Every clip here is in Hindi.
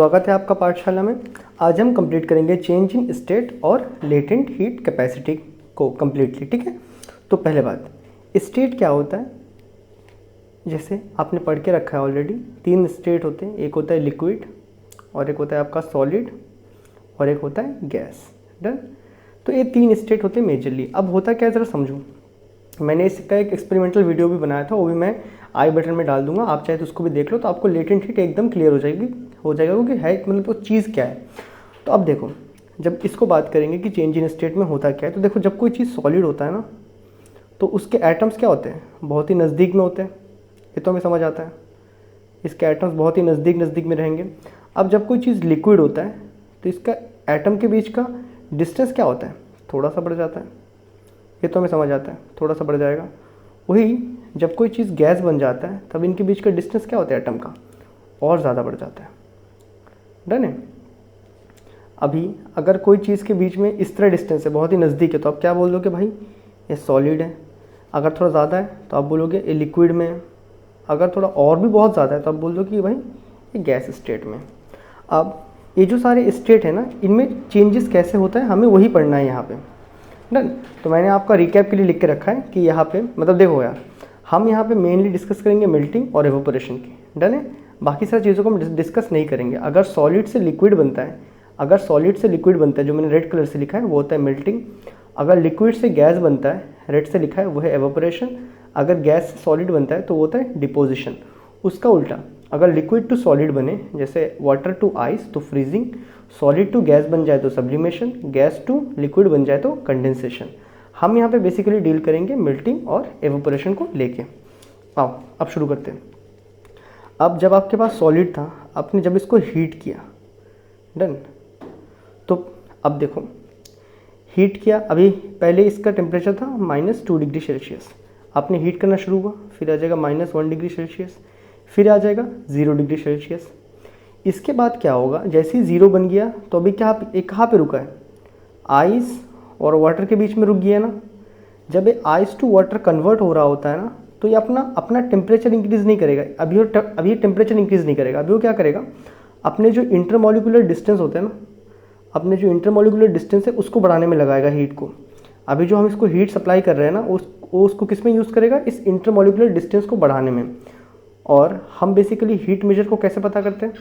स्वागत है आपका पाठशाला में। आज हम कंप्लीट करेंगे चेंज इन स्टेट और लेटेंट हीट कैपेसिटी को कम्प्लीटली। ठीक है, तो पहले बात, स्टेट क्या होता है? जैसे आपने पढ़ के रखा है ऑलरेडी, 3 स्टेट होते हैं। एक होता है लिक्विड, और एक होता है आपका सॉलिड, और एक होता है गैस। डन। तो ये 3 स्टेट होते हैं मेजरली। अब होता क्या है ज़रा समझूँ। मैंने इसका एक एक्सपेरिमेंटल वीडियो भी बनाया था, वो भी मैं आई बटन में डाल दूंगा, आप चाहे तो उसको भी देख लो, तो आपको लेटेंट हीट एकदम क्लियर हो जाएगा क्योंकि है मतलब वो चीज़ क्या है। तो अब देखो, जब इसको बात करेंगे कि चेंज इन स्टेट में होता क्या है, तो देखो जब कोई चीज़ सॉलिड होता है ना, तो उसके एटम्स क्या होते हैं? बहुत ही नज़दीक में होते हैं। ये तो हमें समझ आता है, इसके एटम्स बहुत ही नज़दीक में रहेंगे। अब जब कोई चीज़ लिक्विड होता है तो इसका एटम के बीच का डिस्टेंस क्या होता है? थोड़ा सा बढ़ जाता है। ये तो हमें समझ आता है, थोड़ा सा बढ़ जाएगा। वही जब कोई चीज़ गैस बन जाता है तब इनके बीच का डिस्टेंस क्या होता है एटम का? और ज़्यादा बढ़ जाता है। डन है। अभी अगर कोई चीज़ के बीच में इस तरह डिस्टेंस है, बहुत ही नज़दीक है, तो आप क्या बोल दोगे? भाई ये सॉलिड है। अगर थोड़ा ज़्यादा है तो आप बोलोगे ये लिक्विड में है। अगर थोड़ा और भी बहुत ज़्यादा है तो आप बोल दो कि भाई ये गैस स्टेट में। अब ये जो सारे स्टेट है ना, इनमें चेंजेस कैसे होता है हमें वही पढ़ना है यहाँ पे। डन। तो मैंने आपका रिकैप के लिए लिख के रखा है कि यहाँ पे मतलब देखो यार, हम यहाँ पे मेनली डिस्कस करेंगे मेल्टिंग और एवोपोरेशन की। डन है। बाकी सारी चीज़ों को हम डिस्कस नहीं करेंगे। अगर सॉलिड से लिक्विड बनता है, जो मैंने रेड कलर से लिखा है वो होता है मेल्टिंग। अगर लिक्विड से गैस बनता है, रेड से लिखा है, वो है एवोपोरेशन। अगर गैस से सॉलिड बनता है तो वो होता है डिपोजिशन। उसका उल्टा, अगर लिक्विड टू सॉलिड बने, जैसे वाटर टू आइस तो फ्रीजिंग, सॉलिड टू गैस बन जाए तो सब्लिमेशन, गैस टू लिक्विड बन जाए तो कंडेंसेशन। हम यहाँ पे बेसिकली डील करेंगे मेल्टिंग और एवोपोरेशन को लेके। आओ अब शुरू करते हैं। अब जब आपके पास सॉलिड था, आपने जब इसको हीट किया, डन, तो अब देखो हीट किया। अभी पहले इसका टेम्परेचर था -2 डिग्री सेल्सियस। आपने हीट करना शुरू हुआ, फिर आ जाएगा -1 डिग्री सेल्सियस, फिर आ जाएगा 0 डिग्री सेल्सियस। इसके बाद क्या होगा? जैसे ही 0 बन गया तो अभी कहाँ पे रुका है? आइस और वाटर के बीच में रुक गया ना। जब ये आइस टू वाटर कन्वर्ट हो रहा होता है ना, तो ये अपना टेम्परेचर इंक्रीज़ नहीं करेगा। अभी टेम्परेचर इंक्रीज़ नहीं करेगा। अभी वो क्या करेगा? अपने जो इंटरमोलिकुलर डिस्टेंस होते हैं ना, अपने जो इंटरमोलिकुलर डिस्टेंस है उसको बढ़ाने में लगाएगा हीट को। अभी जो हम इसको हीट सप्लाई कर रहे हैं ना, उसको किस में यूज़ करेगा? इस इंटरमोलिकुलर डिस्टेंस को बढ़ाने में। और हम बेसिकली हीट मेजर को कैसे पता करते हैं?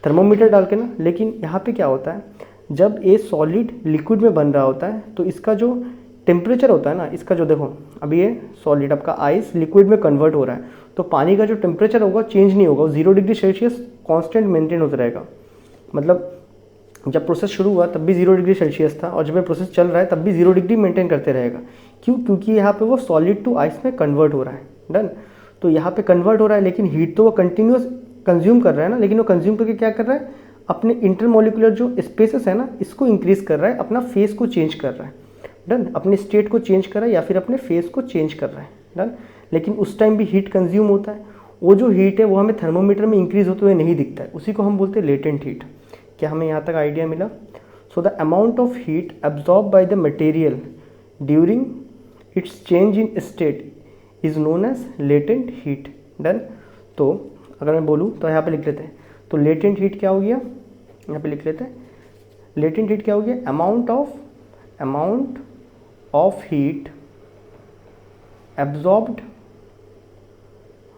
थर्मोमीटर डाल के ना। लेकिन यहाँ पे क्या होता है, जब ये सॉलिड लिक्विड में बन रहा होता है तो इसका जो टेम्परेचर होता है ना, इसका जो देखो, अभी ये सॉलिड आपका आइस लिक्विड में कन्वर्ट हो रहा है, तो पानी का जो टेम्परेचर होगा चेंज नहीं होगा, 0 डिग्री सेल्सियस कॉन्स्टेंट मेंटेन होता रहेगा। मतलब जब प्रोसेस शुरू हुआ तब भी 0 डिग्री सेल्सियस था, और जब ये प्रोसेस चल रहा है तब भी 0 डिग्री मेंटेन करते रहेगा। क्यों? क्योंकि यहाँ पे वो सॉलिड टू आइस में कन्वर्ट हो रहा है। डन। तो यहाँ पे कन्वर्ट हो रहा है, लेकिन हीट तो वो कंटिन्यूस कंज्यूम कर रहा है ना, लेकिन वो कंज्यूम करके क्या कर रहा है? अपने इंटरमोलिकुलर जो स्पेसेस है ना, इसको इंक्रीज कर रहा है, अपना फेस को चेंज कर रहा है। डन। अपने स्टेट को चेंज कर रहा है या फिर अपने फेस को चेंज कर रहा है। डन। लेकिन उस टाइम भी हीट कंज्यूम होता है। वो जो हीट है वो हमें थर्मोमीटर में इंक्रीज होते हुए नहीं दिखता है, उसी को हम बोलते हैं लेटेंट हीट। क्या हमें यहाँ तक आइडिया मिला? So the amount of heat absorb by the material during its change in state is known as latent heat. Done. तो अगर मैं बोलूँ तो यहाँ पे लिख लेते हैं, तो लेटेंट हीट क्या हो गया? यहाँ पे लिख लेते हैं, लेटेंट हीट क्या हो गया? Amount of heat absorbed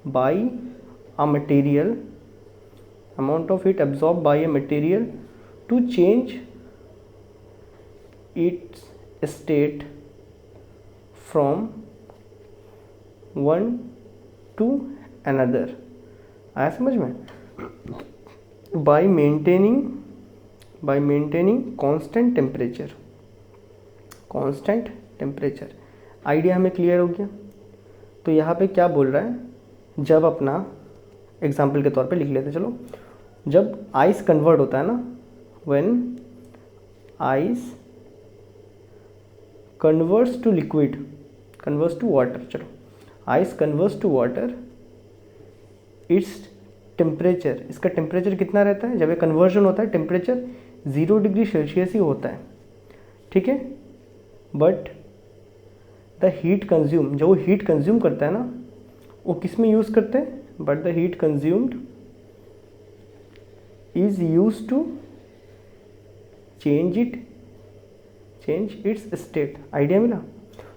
bye a material, amount of heat absorbed by a material to change its state from one to another। आया समझ में? by maintaining constant temperature। Idea हमें क्लियर हो गया? तो यहाँ पे क्या बोल रहा है? जब अपना एग्जाम्पल के तौर पे लिख लेते, चलो, जब आइस कन्वर्ट होता है ना, when ice converts to liquid, converts to water, चलो, ice converts to water, it's temperature, इसका टेम्परेचर कितना रहता है? जब ये कन्वर्जन होता है टेम्परेचर 0 डिग्री सेल्सियस ही होता है। ठीक है। बट द हीट कंज्यूम, जो वो हीट कंज्यूम करता है ना, वो किस में यूज़ करते हैं? But the heat consumed is use to change its state. Idea मिला?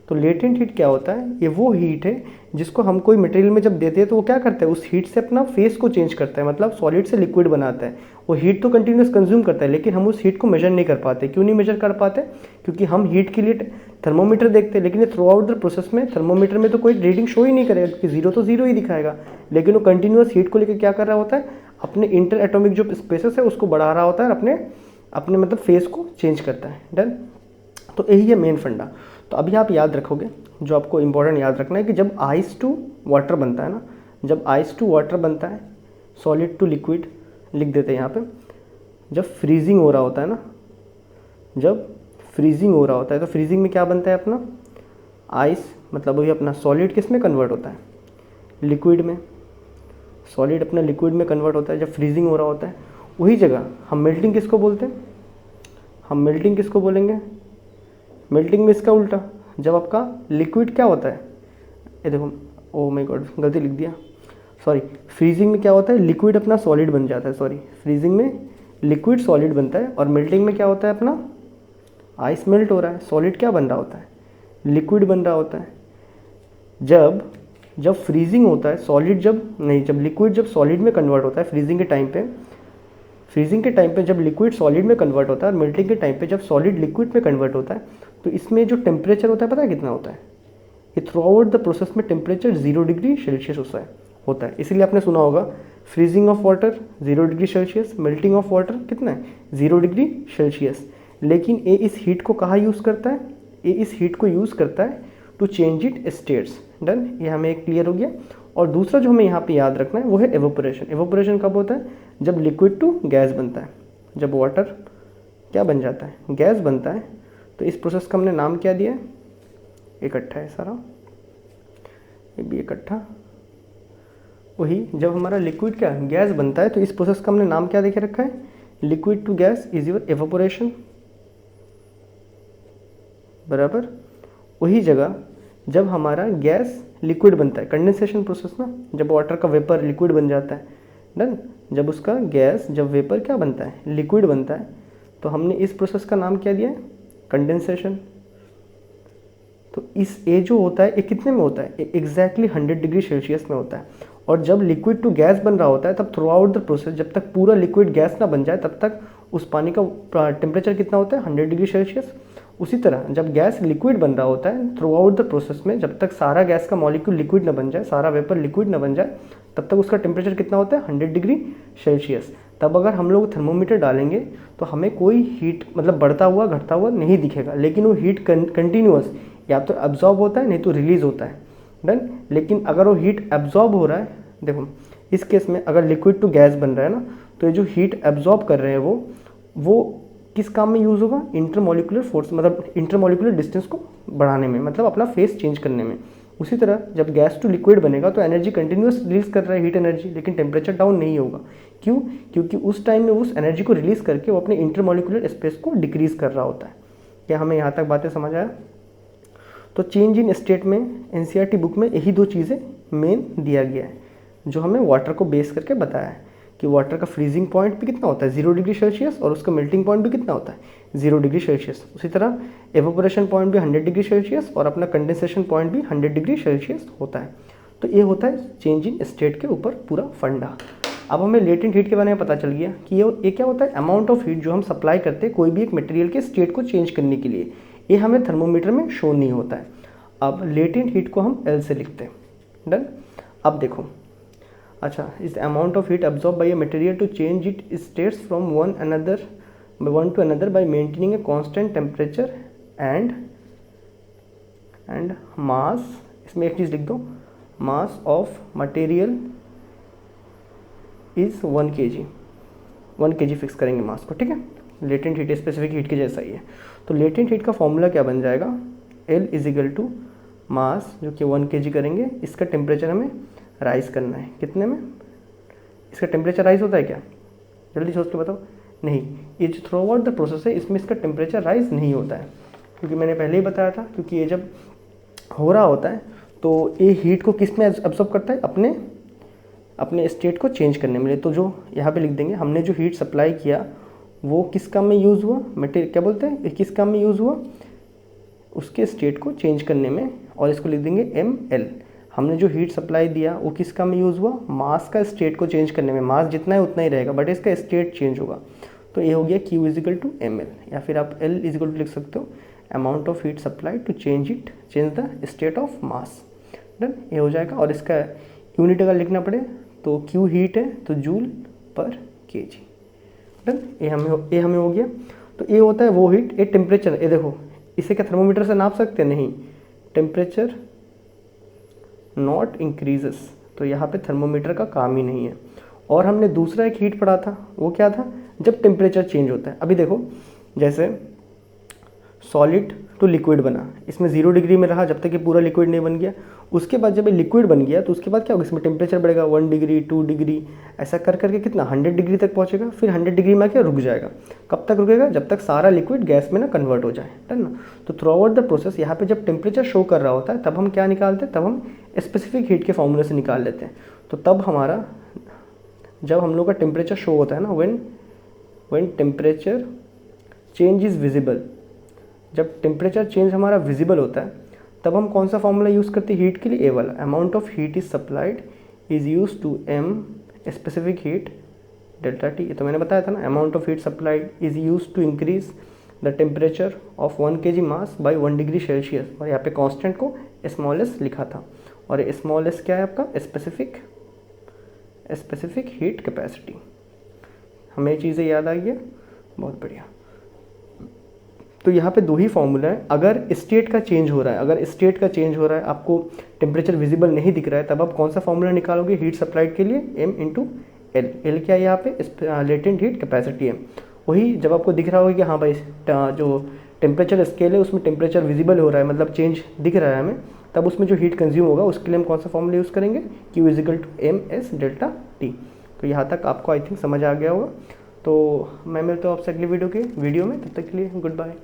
तो लेटेंट हीट क्या होता है? ये वो हीट है जिसको हम कोई मटेरियल में जब देते हैं तो वो क्या करता है, उस हीट से अपना फेस को चेंज करता है, मतलब सॉलिड से लिक्विड बनाता है। वो हीट तो कंटिन्यूस कंज्यूम करता है, लेकिन हम उस हीट को मेजर नहीं कर पाते। क्यों नहीं मेजर कर पाते? क्योंकि हम हीट के लिए थर्मोमीटर देखते हैं, लेकिन ये थ्रू आउट द प्रोसेस में थर्मोमीटर में तो कोई रीडिंग शो ही नहीं करेगा, क्योंकि जीरो तो जीरो ही दिखाएगा। लेकिन वो कंटिन्यूस हीट को लेकर क्या कर रहा होता है, अपने इंटर एटॉमिक जो स्पेसेस है उसको बढ़ा रहा होता है, अपने अपने मतलब फेस को चेंज करता है। डन? तो यही है मेन फंडा। तो अभी आप याद रखोगे, जो आपको इंपॉर्टेंट याद रखना है कि जब आइस टू वाटर बनता है ना, जब आइस टू वाटर बनता है, सॉलिड टू लिक्विड लिख देते हैं यहाँ पे। जब फ्रीजिंग हो रहा होता है ना, जब फ्रीजिंग हो रहा होता है तो फ्रीजिंग में क्या बनता है अपना, आइस, मतलब वही अपना सॉलिड किस में कन्वर्ट होता है, लिक्विड में। सॉलिड अपना लिक्विड में कन्वर्ट होता है जब फ्रीजिंग हो रहा होता है। वही जगह हम मेल्टिंग किसको बोलते हैं, हम मेल्टिंग किसको बोलेंगे, मेल्टिंग में इसका उल्टा, जब आपका लिक्विड क्या होता है, ये देखो, ओ माय गॉड गलती लिख दिया, सॉरी। फ्रीजिंग में क्या होता है, लिक्विड अपना सॉलिड बन जाता है, सॉरी, फ्रीजिंग में लिक्विड सॉलिड बनता है, और मेल्टिंग में क्या होता है अपना, आइस मेल्ट हो रहा है, सॉलिड क्या बन रहा होता है, लिक्विड बन रहा होता है। जब फ्रीजिंग होता है, सॉलिड जब नहीं, जब लिक्विड जब सॉलिड में कन्वर्ट होता है फ्रीजिंग के टाइम पे, फ्रीजिंग के टाइम पे जब लिक्विड सॉलिड में कन्वर्ट होता है, और मेल्टिंग के टाइम पे जब सॉलिड लिक्विड में कन्वर्ट होता है, तो इसमें जो टेम्परेचर होता है पता है कितना होता है, ये थ्रू आउट द प्रोसेस में टेम्परेचर 0 डिग्री सेल्सियस होता है। इसीलिए आपने सुना होगा freezing of water 0 degree Celsius, melting of water कितना है 0 डिग्री सेल्सियस। लेकिन ये इस हीट को कहाँ यूज़ करता है, ये इस हीट को यूज़ करता है to change it states. Done? ये हमें क्लियर हो गया। और दूसरा जो हमें यहाँ पे याद रखना है वो है एवोपोरेशन। एवोपोरेशन कब होता है, जब लिक्विड टू गैस बनता है, जब वाटर क्या बन जाता है, गैस बनता है। तो इस प्रोसेस का हमने नाम क्या दिया है, इकट्ठा है सारा, ये भी इकट्ठा। वही जब हमारा लिक्विड क्या गैस बनता है, तो इस प्रोसेस का हमने नाम क्या देखे रखा है, liquid to gas is your evaporation, बराबर। वही जगह जब हमारा गैस लिक्विड बनता है, कंडेंसेशन प्रोसेस ना, जब वाटर का वेपर लिक्विड बन जाता है। डन? जब उसका गैस, जब वेपर क्या बनता है, लिक्विड बनता है, तो हमने इस प्रोसेस का नाम क्या दिया है, कंडेंसेशन। तो इस ए जो होता है ये कितने में होता है, एग्जैक्टली 100 डिग्री सेल्सियस में होता है। और जब लिक्विड टू गैस बन रहा होता है, तब थ्रू आउट द प्रोसेस, जब तक पूरा लिक्विड गैस ना बन जाए, तब तक उस पानी का टेम्परेचर कितना होता है, 100 डिग्री सेल्सियस। उसी तरह जब गैस लिक्विड बन रहा होता है, थ्रू आउट द प्रोसेस में, जब तक सारा गैस का मॉलिक्यूल लिक्विड ना बन जाए, सारा वेपर लिक्विड ना बन जाए, तब तक उसका टेम्परेचर कितना होता है, 100 डिग्री सेल्सियस। तब अगर हम लोग थर्मोमीटर डालेंगे तो हमें कोई हीट मतलब बढ़ता हुआ घटता हुआ नहीं दिखेगा, लेकिन वो हीट कंटिन्यूअस या तो एब्जॉर्ब होता है, नहीं तो रिलीज होता है। डन? लेकिन अगर वो हीट एब्जॉर्ब हो रहा है, देखो इस केस में अगर लिक्विड टू गैस बन रहा है ना, तो ये जो हीट एब्जॉर्ब कर रहे हैं वो किस काम में यूज़ होगा, इंटरमोलिकुलर फोर्स, मतलब इंटरमोलिकुलर डिस्टेंस को बढ़ाने में, मतलब अपना फेस चेंज करने में। उसी तरह जब गैस टू लिक्विड बनेगा तो एनर्जी कंटिन्यूअस रिलीज कर रहा है, हीट एनर्जी, लेकिन टेम्परेचर डाउन नहीं होगा। क्यों? क्योंकि उस टाइम में उस एनर्जी को रिलीज करके वो अपने इंटरमोलिकुलर स्पेस को डिक्रीज कर रहा होता है। क्या हमें यहाँ तक बातें समझ आया? तो चेंज इन स्टेट में एनसीईआरटी बुक में यही दो चीज़ें मेन दिया गया है, जो हमें वाटर को बेस करके बताया है कि वाटर का फ्रीजिंग पॉइंट भी कितना होता है 0 डिग्री सेल्सियस, और उसका मेल्टिंग पॉइंट भी कितना होता है 0 डिग्री सेल्सियस। उसी तरह एवोपोरेशन पॉइंट भी 100 डिग्री सेल्सियस, और अपना कंडेंसेशन पॉइंट भी 100 डिग्री सेल्सियस होता है। तो ये होता है चेंज इन स्टेट के ऊपर पूरा फंडा। अब हमें लेटेंट हीट के बारे में पता चल गया कि ये क्या होता है, अमाउंट ऑफ हीट जो हम सप्लाई करते हैं कोई भी एक मटेरियल के स्टेट को चेंज करने के लिए। ये हमें थर्मोमीटर में शो नहीं होता है। अब लेटेंट हीट को हम एल से लिखते हैं। डन? अब देखो, अच्छा, is the amount of heat absorb by a material to change it states from one to another by maintaining a constant temperature and mass. इसमें एक चीज़ लिख दो, mass of material is 1 kg। 1 kg fix करेंगे मास को, ठीक है। लेटेंट हीट स्पेसिफिक हीट के जैसा ही है। तो लेटेंट हीट का फॉर्मूला क्या बन जाएगा, L is equal to mass, जो कि 1 kg करेंगे, इसका टेम्परेचर हमें राइज करना है। कितने में इसका टेम्परेचर राइज होता है क्या, जल्दी सोच के बताओ। नहीं, ये जो थ्रू आउट द प्रोसेस है इसमें इसका टेम्परेचर राइज नहीं होता है, क्योंकि मैंने पहले ही बताया था, क्योंकि ये जब हो रहा होता है तो ये हीट को किस में एब्जॉर्ब करता है, अपने अपने स्टेट को चेंज करने में। तो जो यहाँ पे लिख देंगे, हमने जो हीट सप्लाई किया वो किस काम में यूज़ हुआ, मटेरियल क्या बोलते हैं, किस काम में यूज़ हुआ, उसके स्टेट को चेंज करने में, और इसको लिख देंगे ml। हमने जो हीट सप्लाई दिया वो किस काम में यूज़ हुआ, मास का स्टेट को चेंज करने में। मास जितना है उतना ही रहेगा बट इसका स्टेट चेंज होगा। तो ये हो गया Q इजिकल टू ml, या फिर आप L इजिकल टू लिख सकते हो amount of heat supply to change the state of mass. Done, ये हो जाएगा। और इसका यूनिट अगर लिखना पड़े तो Q हीट है तो जूल पर kg। डन, ये हमें हो गया। तो ये होता है वो हीट, ये टेम्परेचर, ये देखो इसे क्या थर्मोमीटर से नाप सकते हैं, नहीं, टेम्परेचर नॉट इंक्रीजेस, तो यहाँ पे थर्मोमीटर का काम ही नहीं है। और हमने दूसरा एक हीट पढ़ा था, वो क्या था, जब टेम्परेचर चेंज होता है। अभी देखो जैसे सॉलिड टू लिक्विड बना, इसमें 0 डिग्री में रहा जब तक कि पूरा लिक्विड नहीं बन गया। उसके बाद जब ये लिक्विड बन गया तो उसके बाद क्या होगा, इसमें टेम्परेचर बढ़ेगा 1 डिग्री 2 डिग्री, ऐसा कर करके कितना 100 डिग्री तक पहुंचेगा। फिर 100 डिग्री में क्या रुक जाएगा, कब तक रुकेगा, जब तक सारा लिक्विड गैस में ना कन्वर्ट हो जाए। डन ना। तो थ्रू आउट द प्रोसेस यहाँ पे जब टेम्परेचर शो कर रहा होता है तब हम क्या निकालते हैं, तब हम स्पेसिफिक हीट के फॉर्मूले से निकाल लेते हैं। तो तब हमारा जब हम लोग का टेम्परेचर शो होता है ना, when temperature change is visible, जब टेम्परेचर चेंज हमारा विजिबल होता है तब हम कौन सा फॉर्मूला यूज़ करते हैं हीट के लिए, ए वाला, amount of heat is supplied is use to m specific heat delta T. तो मैंने बताया था ना, amount of heat supplied is use to increase the temperature of 1 kg mass by 1 degree Celsius. और यहाँ पे कांस्टेंट को स्मॉल एस लिखा था, और ये स्मॉल एस क्या है आपका, स्पेसिफिक हीट कैपेसिटी। हमें चीज़ें याद आ गई, बहुत बढ़िया। तो यहाँ पे 2 ही फॉर्मूला है। अगर स्टेट का चेंज हो रहा है, आपको टेम्परेचर विजिबल नहीं दिख रहा है, तब आप कौन सा फॉर्मूला निकालोगे हीट सप्लाइड के लिए, m इंटू एल। एल क्या है यहाँ पे, लेटेंट हीट कैपेसिटी है। वही जब आपको दिख रहा होगा कि हाँ भाई जो टेम्परेचर स्केल है उसमें टेम्परेचर विजिबल हो रहा है, मतलब चेंज दिख रहा है हमें, तब उसमें जो हीट कंज्यूम होगा उसके लिए हम कौन सा फॉर्मूला यूज़ करेंगे, Q is equal to MS delta T। तो यहाँ तक आपको आई थिंक समझ आ गया होगा। तो मैं मिलता हूँ आपसे अगली वीडियो में, तब तक के लिए गुड बाय।